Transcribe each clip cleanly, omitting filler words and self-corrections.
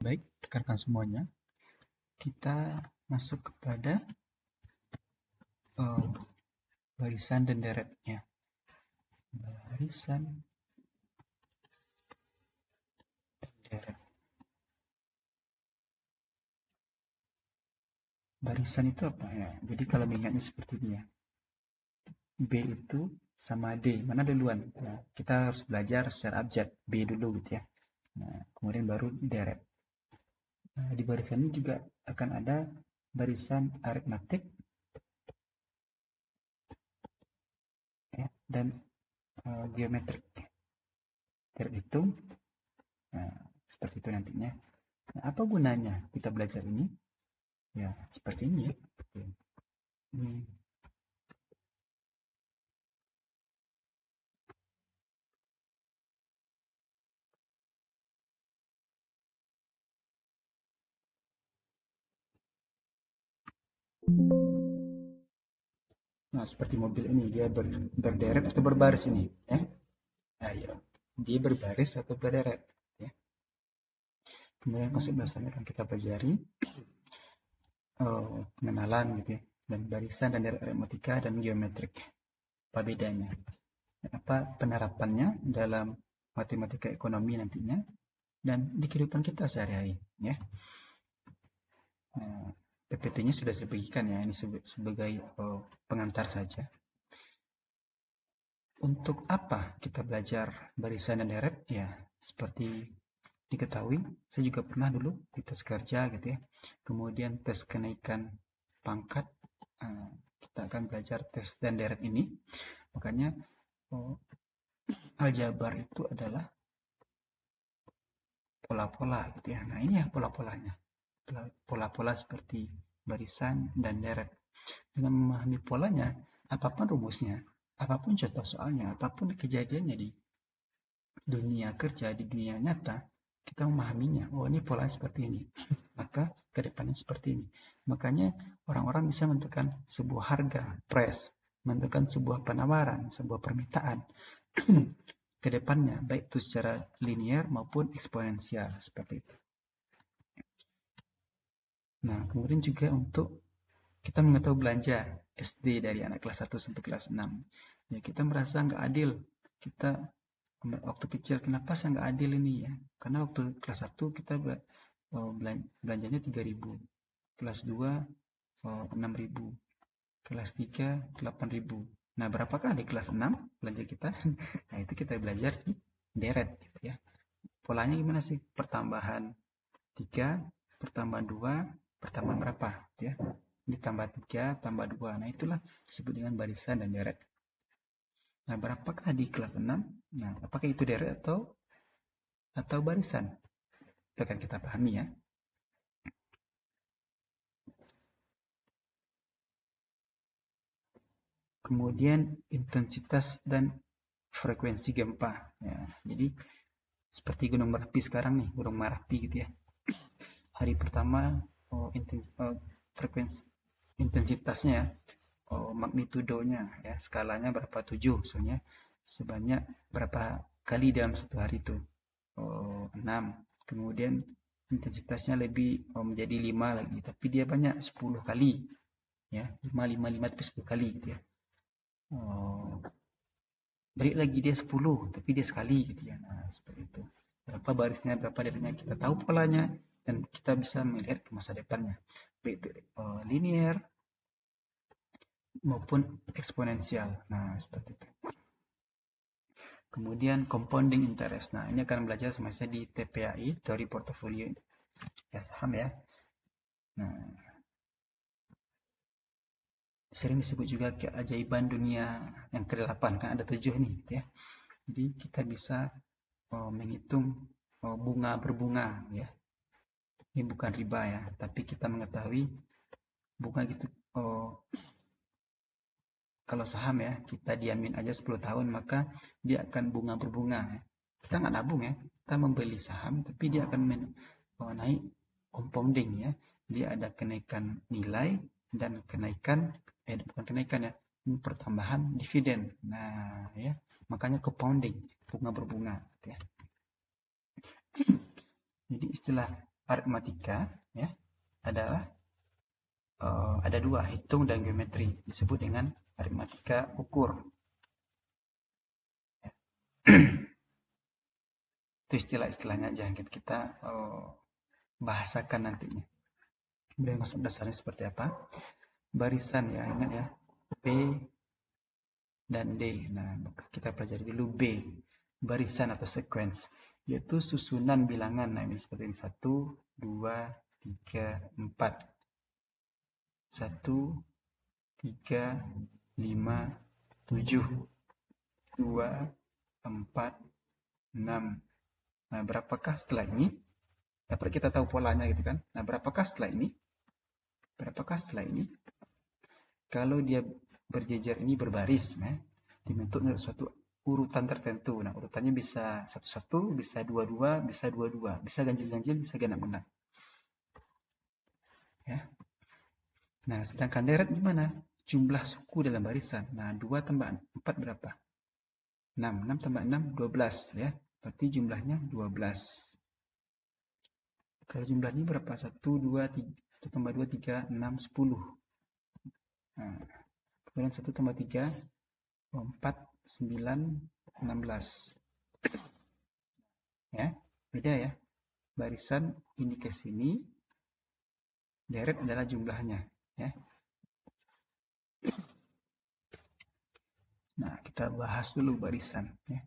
Baik, rekan-rekan semuanya, kita masuk kepada uh, barisan dan deretnya. Barisan dan deret. Barisan itu apa ya? Jadi kalau mengingatnya seperti ini ya. B itu sama D, mana duluan? Nah, kita harus belajar secara abjad, B dulu gitu ya. Nah, kemudian baru deret. Nah, di barisan ini juga akan ada barisan aritmatik ya, dan geometrik. Terhitung, nah, seperti itu nantinya. Nah, apa gunanya kita belajar ini? Ya, seperti ini ya. Ini. Nah, seperti mobil ini, dia berderet atau berbaris ini. Ya. Ayo, dia berbaris atau berderet. Ya. Kemudian konsep dasarnya akan kita pelajari. Pengenalan gitu ya. Dan barisan dan deret aritmatika dan geometrik. Apa bedanya? Apa penerapannya dalam matematika ekonomi nantinya dan di kehidupan kita sehari-hari ya. PPT-nya sudah dibagikan ya, ini sebagai pengantar saja. Untuk apa kita belajar barisan dan deret? Ya, seperti diketahui, saya juga pernah dulu di tes kerja gitu ya. Kemudian tes kenaikan pangkat, kita akan belajar tes dan deret ini. Makanya aljabar itu adalah pola-pola gitu ya. Nah, ini ya pola-polanya. Pola-pola seperti barisan dan deret. Dengan memahami polanya, apapun rumusnya, apapun contoh soalnya, apapun kejadiannya di dunia kerja, di dunia nyata, kita memahaminya. Oh, ini pola seperti ini. Maka ke depannya seperti ini. Makanya orang-orang bisa menentukan sebuah harga, price, menentukan sebuah penawaran, sebuah permintaan ke depannya, baik itu secara linear maupun eksponensial, seperti itu. Nah, kemudian juga untuk kita mengetahui belanja SD dari anak kelas 1 sampai kelas 6. Ya, kita merasa nggak adil. Kita waktu kecil, kenapa saya nggak adil ini ya? Karena waktu kelas 1 kita belanjanya 3.000. Kelas 2, 6.000. Kelas 3, 8.000. Nah, berapakah di kelas 6 belanja kita? Nah, itu kita belajar di deret gitu ya. Polanya gimana sih? Pertambahan 3, pertambahan 2, pertambahan berapa? Gitu ya. Ditambah 3, tambah 2. Nah, itulah disebut dengan barisan dan deret. Nah, berapakah di kelas 6? Nah, apakah itu deret atau barisan? Itu akan kita pahami ya. Kemudian intensitas dan frekuensi gempa. Ya, jadi seperti Gunung Merapi sekarang nih, Gunung Merapi gitu ya. Hari pertama frekuensi intensitasnya magnitudonya ya, skalanya berapa 7 misalnya, sebanyak berapa kali dalam satu hari itu 6. Kemudian intensitasnya lebih menjadi 5 lagi, tapi dia banyak 10 kali ya, 5 5 5 tapi 10 kali gitu ya. Balik lagi dia 10 tapi dia sekali gitu ya. Nah, seperti itu. Berapa barisnya, berapa deretnya, kita tahu polanya dan kita bisa melihat ke masa depannya. Baik itu linear maupun eksponensial. Nah, seperti itu. Kemudian compounding interest. Nah, ini akan belajar semasa di TPAI, teori portofolio ya saham ya. Nah, sering disebut juga keajaiban dunia yang ke-8, kan ada 7 nih gitu ya. Jadi kita bisa menghitung bunga berbunga ya. Ini bukan riba ya, tapi kita mengetahui bunga gitu. Kalau saham ya, kita diamin aja 10 tahun, maka dia akan bunga berbunga. Ya. Kita nggak nabung ya, kita membeli saham, tapi dia akan naik compounding ya. Dia ada kenaikan nilai dan kenaikan, bukan kenaikan ya, pertambahan dividen. Nah ya, makanya compounding, bunga berbunga. Ya. Jadi istilah aritmatika ya adalah ada dua, hitung dan geometri, disebut dengan aritmatika ukur. Itu istilah-istilahnya aja kita bahasakan nantinya. Kemudian konsep dasarnya seperti apa? Barisan ya, ingat ya, B dan D. Nah, kita pelajari dulu B, barisan atau sequence, yaitu susunan bilangan. Nah, ini seperti ini, 1, 2, 3, 4. 1, 3, 5, 7, 2, 4, 6. Nah, berapakah setelah ini? Dapat kita tahu polanya gitu kan. Nah, berapakah setelah ini? Kalau dia berjejer ini berbaris, dibentuk suatu urutan tertentu. Nah, urutannya bisa 1-1, bisa 2-2, bisa 2-2, bisa ganjil-ganjil, bisa genap-genap. Ya. Nah, sedangkan deret gimana? Jumlah suku dalam barisan. Nah, 2 tambah 4 berapa? 6. 6 tambah 6, 12. Ya. Berarti jumlahnya 12. Kalau jumlah ini berapa? 1, 2, 3. 1 tambah 2, 3, 6, 10. Nah, kemudian 1 tambah 3, 4, 9, 16. Ya, beda ya. Barisan ini ke sini, deret adalah jumlahnya. Ya. Nah, kita bahas dulu barisan. Ya.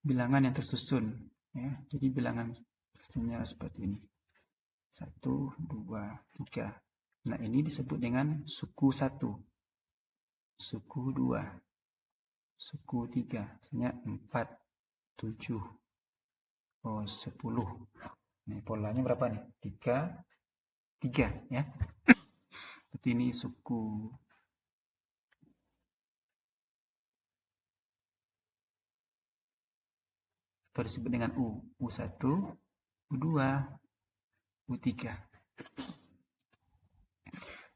Bilangan yang tersusun. Ya. Jadi bilangan pastinya seperti ini. 1, 2, 3. Nah, ini disebut dengan suku 1. Suku 2. Suku 3. Misalnya 4, 7, 10. Nih, polanya berapa nih? 3, 3 ya. Berarti ini suku atau disebut dengan U. U1, U2, U3.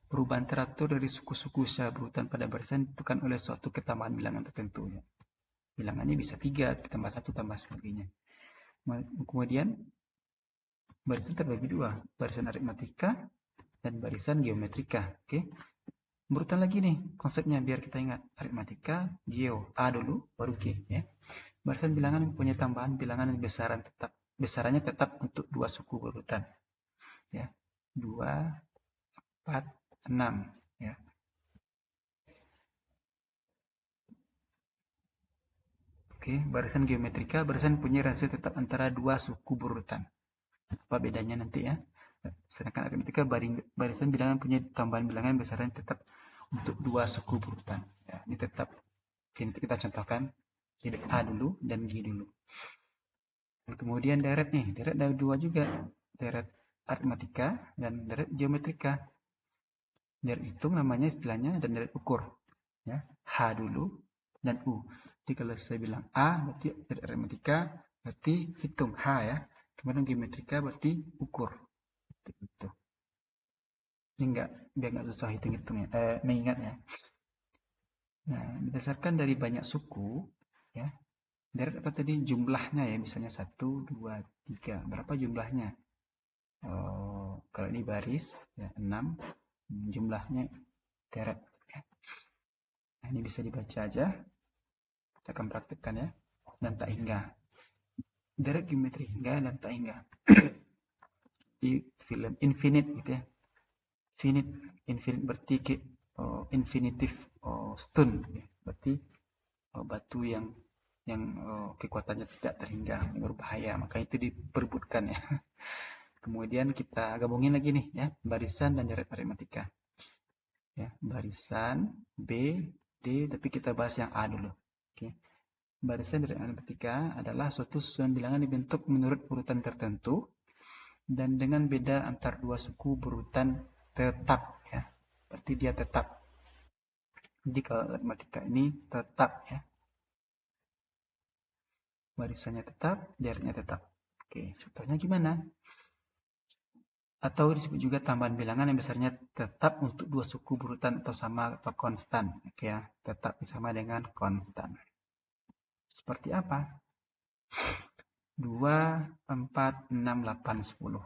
Perubahan teratur dari suku-suku secara berurutan pada barisan ditentukan oleh suatu ketambahan bilangan tertentu. Ya. Bilangannya bisa 3, tambah 1, tambah sebagainya. Kemudian barisan terbagi dua, barisan aritmatika dan barisan geometrika. Oke. Berurutan lagi nih konsepnya biar kita ingat. Aritmatika, geo, A dulu, baru G. Ya. Barisan bilangan mempunyai tambahan bilangan yang besarannya tetap untuk dua suku berurutan. Ya. 2, 4, 6. Ya. Oke, barisan geometrika, barisan punya rasio tetap antara dua suku berurutan. Apa bedanya nanti ya? Sedangkan aritmatika barisan bilangan punya tambahan bilangan besaran tetap untuk dua suku berurutan. Ya, ini tetap. Oke, nanti kita contohkan. Jadi A dulu dan G dulu. Dan kemudian deret nih, deret ada dua juga. Deret aritmatika dan deret geometrika. Deret hitung namanya istilahnya dan deret ukur. Ya, H dulu dan U. Jadi kalau saya bilang A berarti deret aritmatika, berarti hitung H ya. Kemudian geometrika berarti ukur. Gitu. Ini biar nggak susah hitung-hitungnya, mengingatnya. Nah, berdasarkan dari banyak suku, ya, deret apa tadi jumlahnya ya, misalnya 1, 2, 3. Berapa jumlahnya? Kalau ini baris, ya 6. Jumlahnya deret. Ya. Nah, ini bisa dibaca aja. Kita akan praktekkan ya. Dan tak hingga. Deret geometri hingga dan tak hingga. Di film infinite gitu ya. Infinite berarti infinitif stone. Ya. Berarti batu yang kekuatannya tidak terhingga, berbahaya, maka itu diperbutkan ya. Kemudian kita gabungin lagi nih ya, barisan dan deret aritmatika. Ya, barisan B, D, tapi kita bahas yang A dulu. Oke. Barisan deret aritmatika adalah suatu susunan bilangan dibentuk menurut urutan tertentu dan dengan beda antar dua suku berurutan tetap ya. Berarti dia tetap. Jadi kalau aritmatika ini tetap ya. Barisannya tetap, deretnya tetap. Oke, contohnya gimana? Atau disebut juga tambahan bilangan yang besarnya tetap untuk dua suku berurutan atau sama atau konstan. Oke ya, tetap sama dengan konstan. Seperti apa? 2, 4, 6, 8, 10.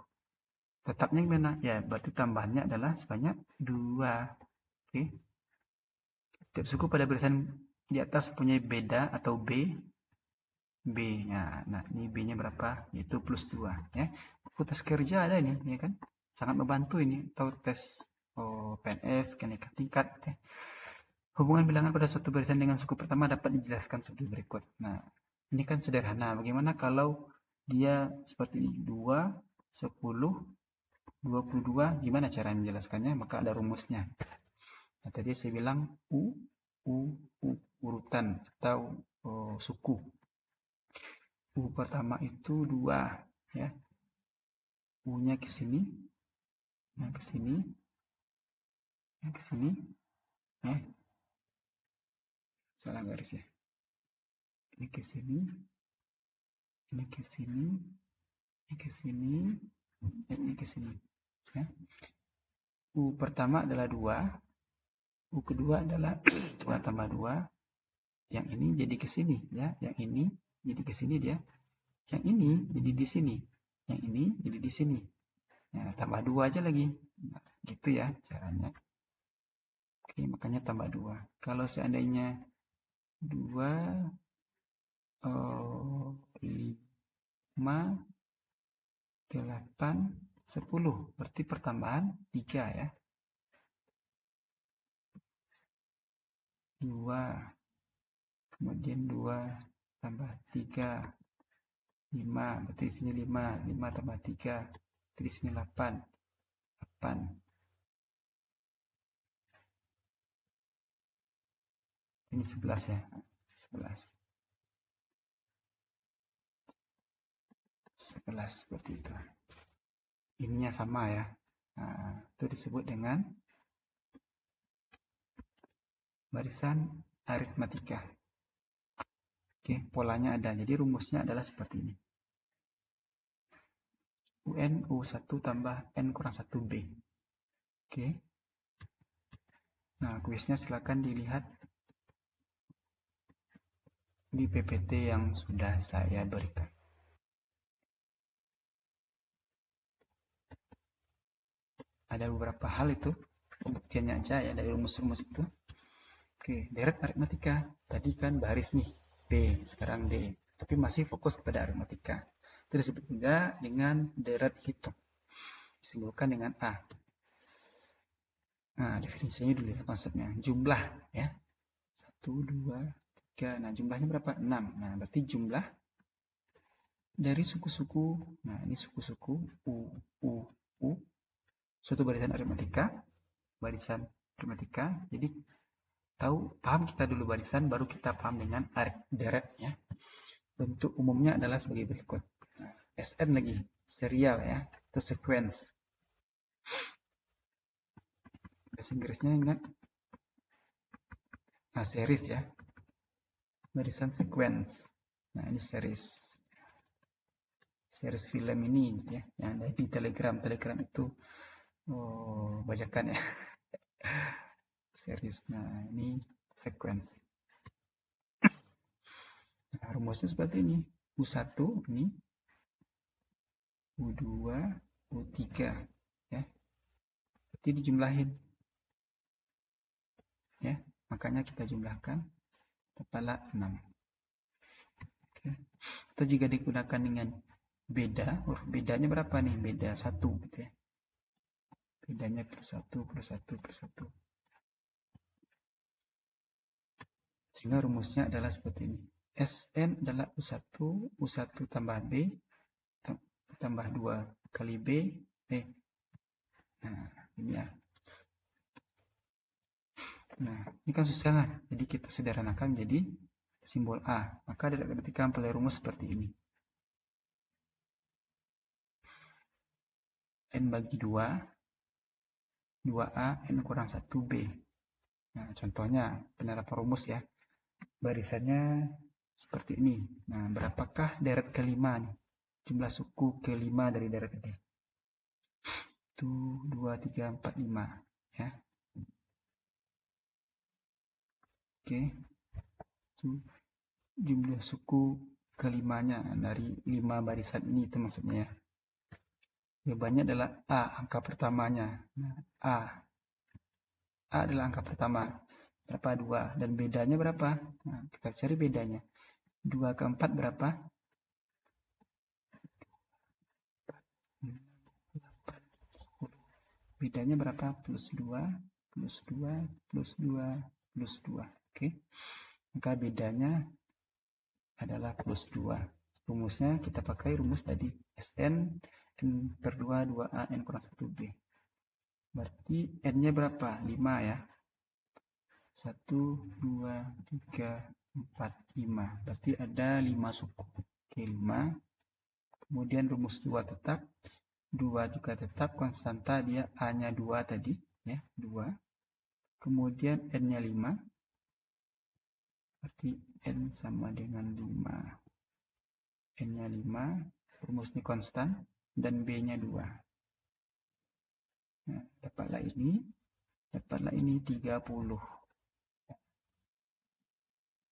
Tetapnya gimana? Ya, berarti tambahannya adalah sebanyak 2. Oke. Tiap suku pada barisan di atas punya beda atau B. Nah, ini B-nya berapa? Yaitu plus 2. Ya. Aku tes kerja ada ini, ya kan? Sangat membantu ini. Atau tes PNS, kenaikan tingkat. Ya. Hubungan bilangan pada suatu barisan dengan suku pertama dapat dijelaskan sebagai berikut. Nah, ini kan sederhana. Bagaimana kalau dia seperti ini? 2, 10, 22. Gimana cara menjelaskannya? Maka ada rumusnya. Nah, tadi saya bilang U, urutan atau suku. U pertama itu 2, ya. U-nya ke sini, yang ke sini, yang ke sini, ya. Salah garis ya. Ini ke sini, ini ke sini, ini ke sini, dan ini ke sini. Ya. U pertama adalah 2, U kedua adalah 2 tambah 2. Yang ini jadi ke sini, ya. Yang ini jadi ke sini dia. Yang ini jadi di sini. Yang ini jadi di sini. Nah, tambah 2 aja lagi. Nah, gitu ya caranya. Oke, makanya tambah 2. Kalau seandainya 2, 5, 8, 10. Berarti pertambahan 3 ya. 2. Kemudian 2 tambah 3. 5. Berarti di sini 5. 5 tambah 3. Berarti di sini 8. 8. Ini 11 ya. 11. 11 seperti itu. Ininya sama ya. Nah, itu disebut dengan barisan aritmatika. Oke, polanya ada. Jadi rumusnya adalah seperti ini. UN U1 tambah N kurang 1B. Oke. Nah, kuisnya silakan dilihat di PPT yang sudah saya berikan. Ada beberapa hal itu, pembuktiannya aja ya dari rumus-rumus itu. Oke, deret aritmatika. Tadi kan baris nih, B, sekarang D. Tapi masih fokus kepada aritmatika. Itu disebut juga dengan deret hitung. Disimbolkan dengan A. Nah, definisinya dulu ya, konsepnya. Jumlah ya. 1, 2, 3. Nah, jumlahnya berapa? 6. Nah, berarti jumlah dari suku-suku. Nah, ini suku-suku U. Suatu barisan aritmatika. Barisan aritmatika. Jadi, paham kita dulu barisan, baru kita paham dengan deret ya. Bentuk umumnya adalah sebagai berikut. Nah, SN lagi, serial ya, atau sequence. Bahasa Inggrisnya ingat. Nah, series ya. Barisan sequence. Nah, ini series film ini gitu ya. Yang ada di Telegram itu bajakan ya. Series. Nah, ini sequence. Nah, rumusnya seperti ini. U1 ini U2, U3 ya. Berarti dijumlahin. Ya, makanya kita jumlahkan kepala 6. Oke. Atau jika digunakan dengan beda, bedanya berapa nih? Beda 1 gitu ya. Bedanya per 1 per 1 per 1. Sehingga rumusnya adalah seperti ini. Sn adalah U1 tambah B tambah 2 kali B. Nah, ini ya. Nah, ini kan susah kan? Jadi kita sederhanakan jadi simbol A. Maka ketika mempelajari rumus seperti ini. N bagi 2, 2A, N kurang 1B. Nah, contohnya penerapan rumus ya. Barisannya seperti ini. Nah, berapakah deret kelima nih? Jumlah suku kelima dari deret ini. 1, 2, 3, 4, 5. Ya. Oke. Itu jumlah suku kelimanya dari 5 barisan ini itu maksudnya ya. Jawabannya adalah A, angka pertamanya. Nah, A adalah angka pertama. Berapa? 2. Dan bedanya berapa? Nah, kita cari bedanya. 2 ke 4 berapa? 8. Bedanya berapa? Plus 2, plus 2, plus 2, plus 2. Oke. Maka bedanya adalah plus 2. Rumusnya kita pakai rumus tadi. Sn, N per 2, 2A, N kurang 1B. Berarti N-nya berapa? 5 ya. 1, 2, 3, 4, 5. Berarti ada 5 suku. Oke, 5. Kemudian rumus 2 tetap. 2 juga tetap. Konstanta dia A-nya 2 tadi. Ya, 2. Kemudian N-nya 5. Berarti N sama dengan 5. N-nya 5. Rumus ini konstan. Dan B-nya 2. Nah, dapatlah ini. Dapatlah ini 30.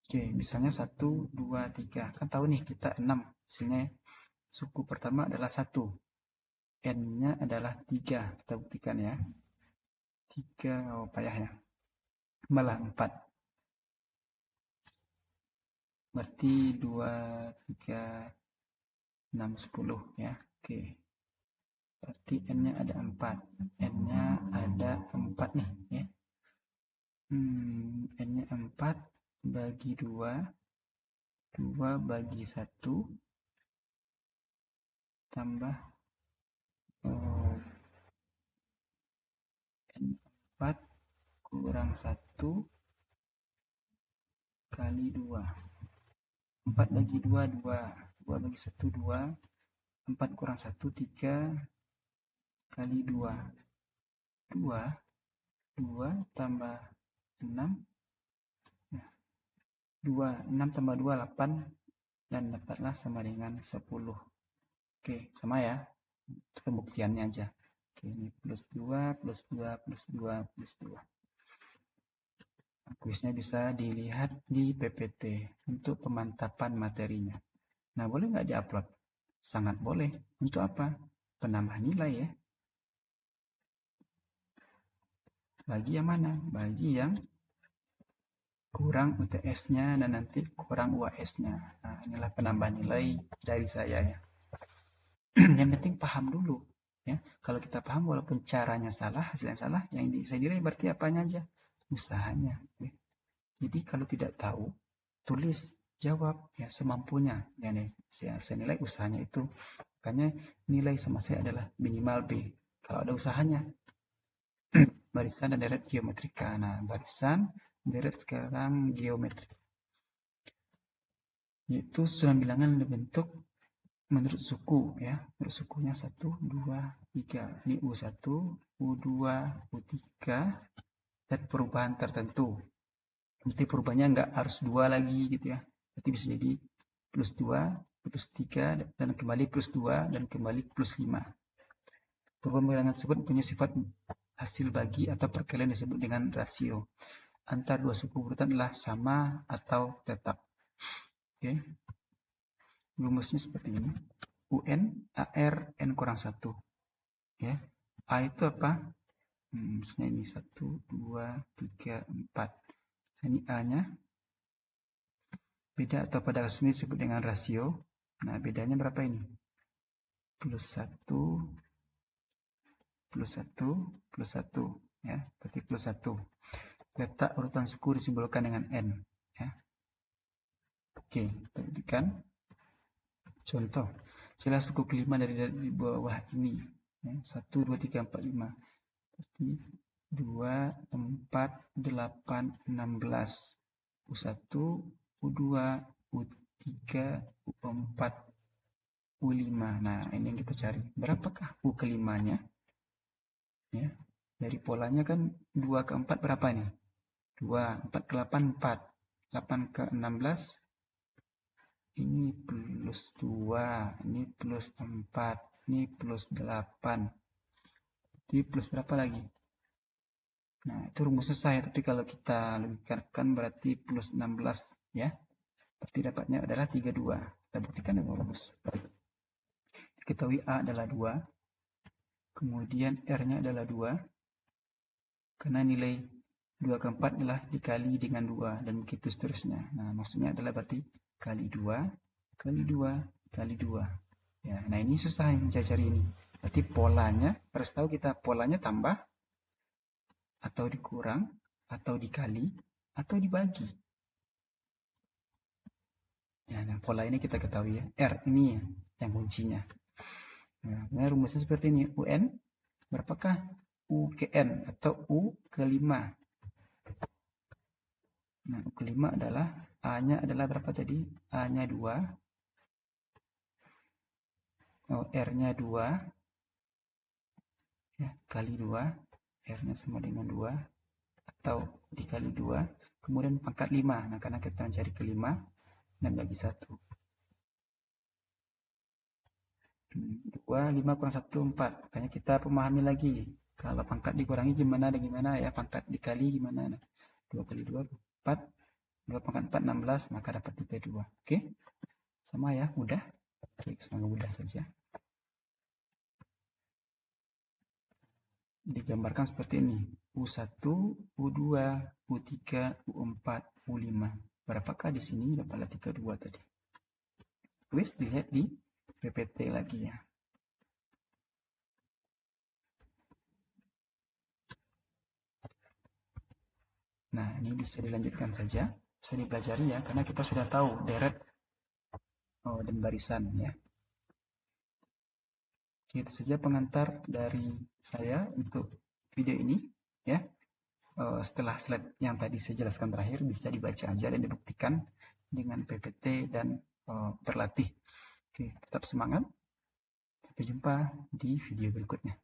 Oke, misalnya 1, 2, 3. Kan tahu nih kita 6. Hasilnya suku pertama adalah 1. N-nya adalah 3. Kita buktikan ya. 3, oh payah ya. Malah 4. Berarti 2, 3, 6, 10 ya. Oke. Berarti N-nya ada 4. N-nya ada 4 nih ya. N-nya 4 bagi 2. 2 bagi 1. Tambah N4 kurang 1 kali 2. 4 bagi 2, 2. 2 bagi 1, 2. 4 kurang 1, 3 kali 2. 2. 2 tambah 6. 2. 6 tambah 2, 8. Dan dapatlah sama dengan 10. Oke, sama ya. Pembuktiannya aja. Oke, ini plus 2, plus 2, plus 2, plus 2. Kuisnya bisa dilihat di PPT untuk pemantapan materinya. Nah, boleh nggak diupload? Sangat boleh. Untuk apa? Penambah nilai ya. Bagi yang mana? Bagi yang kurang UTS-nya dan nanti kurang UAS-nya. Nah, inilah penambah nilai dari saya ya. Yang penting paham dulu. Ya, kalau kita paham walaupun caranya salah, hasilnya salah, yang saya nilai berarti apanya aja? Usahanya. Ya. Jadi kalau tidak tahu, tulis, jawab ya semampunya. Ya nih, saya nilai usahanya itu. Makanya nilai sama saya adalah minimal B. Kalau ada usahanya, barisan dan deret geometrika. Nah, barisan, deret sekarang geometri. Yaitu susunan bilangan bentuk menurut suku ya. Menurut sukunya 1, 2, 3. Ini U1, U2, U3 dan perubahan tertentu. Nanti perubahannya nggak harus 2 lagi gitu ya. Berarti bisa jadi plus 2, plus 3, dan kembali plus 2, dan kembali plus 5. Perubahan bilangan tersebut punya sifat hasil bagi atau perkalian disebut dengan rasio. Antar dua suku urutan adalah sama atau tetap. Oke. Rumusnya seperti ini. UN, AR, N kurang 1. Ya. A itu apa? Misalnya ini 1, 2, 3, 4. Ini A-nya. Beda atau pada kasus ini disebut dengan rasio. Nah, bedanya berapa ini? Plus 1, plus 1, plus 1. Ya, berarti plus 1. Letak urutan suku disimbolkan dengan N. Ya. Oke, kita berikan contoh. Carilah suku kelima dari bawah ini. Ya, 1, 2, 3, 4, 5. Berarti 2, 4, 8, 16. U1, U2, U3, U4, U5. Nah, ini yang kita cari. Berapakah U kelimanya? Ya, dari polanya kan 2 ke 4 berapa nih? 2, 4 ke 8, 4. 8 ke 16, ini plus 2, ini plus 4, ini plus 8. Jadi plus berapa lagi? Nah, itu rumus selesai. Tapi kalau kita logikakan berarti plus 16 ya. Berarti dapatnya adalah 32. Kita buktikan dengan rumus. Diketahui A adalah 2. kemudian R-nya adalah 2, karena nilai 2 ke 4 adalah dikali dengan 2, dan begitu seterusnya. Nah, maksudnya adalah berarti kali 2, kali 2, kali 2. Ya, nah ini susah yang cari ini. Berarti polanya, harus tahu kita polanya tambah, atau dikurang, atau dikali, atau dibagi. Ya, nah pola ini kita ketahui ya. R ini yang kuncinya. Nah, rumusnya seperti ini. UN berapakah U ke N atau U ke 5? Nah, U ke 5 adalah A-nya adalah berapa tadi? A-nya 2. Oh, R-nya 2. Ya, kali 2. R-nya sama dengan 2. Atau dikali 2. Kemudian pangkat 5. Nah, karena kita mencari ke 5 dan bagi 1. 2, 5 kurang 1, 4. Makanya kita pemahami lagi. Kalau pangkat dikurangi gimana dan gimana ya. Pangkat dikali gimana. Nah, 2 kali 2, 4. 2 pangkat 4, 16. Maka dapat 32. Oke? Sama ya, mudah. Oke, semoga mudah saja. Digambarkan seperti ini. U1, U2, U3, U4, U5. Berapakah di sini? Dapatlah 32 tadi. Wis dilihat di PPT lagi ya. Nah, ini bisa dilanjutkan saja. Bisa dipelajari ya, karena kita sudah tahu deret dan barisan ya. Oke, itu saja pengantar dari saya untuk video ini ya. Setelah slide yang tadi saya jelaskan terakhir bisa dibaca aja dan dibuktikan dengan PPT dan berlatih. Oke, tetap semangat. Sampai jumpa di video berikutnya.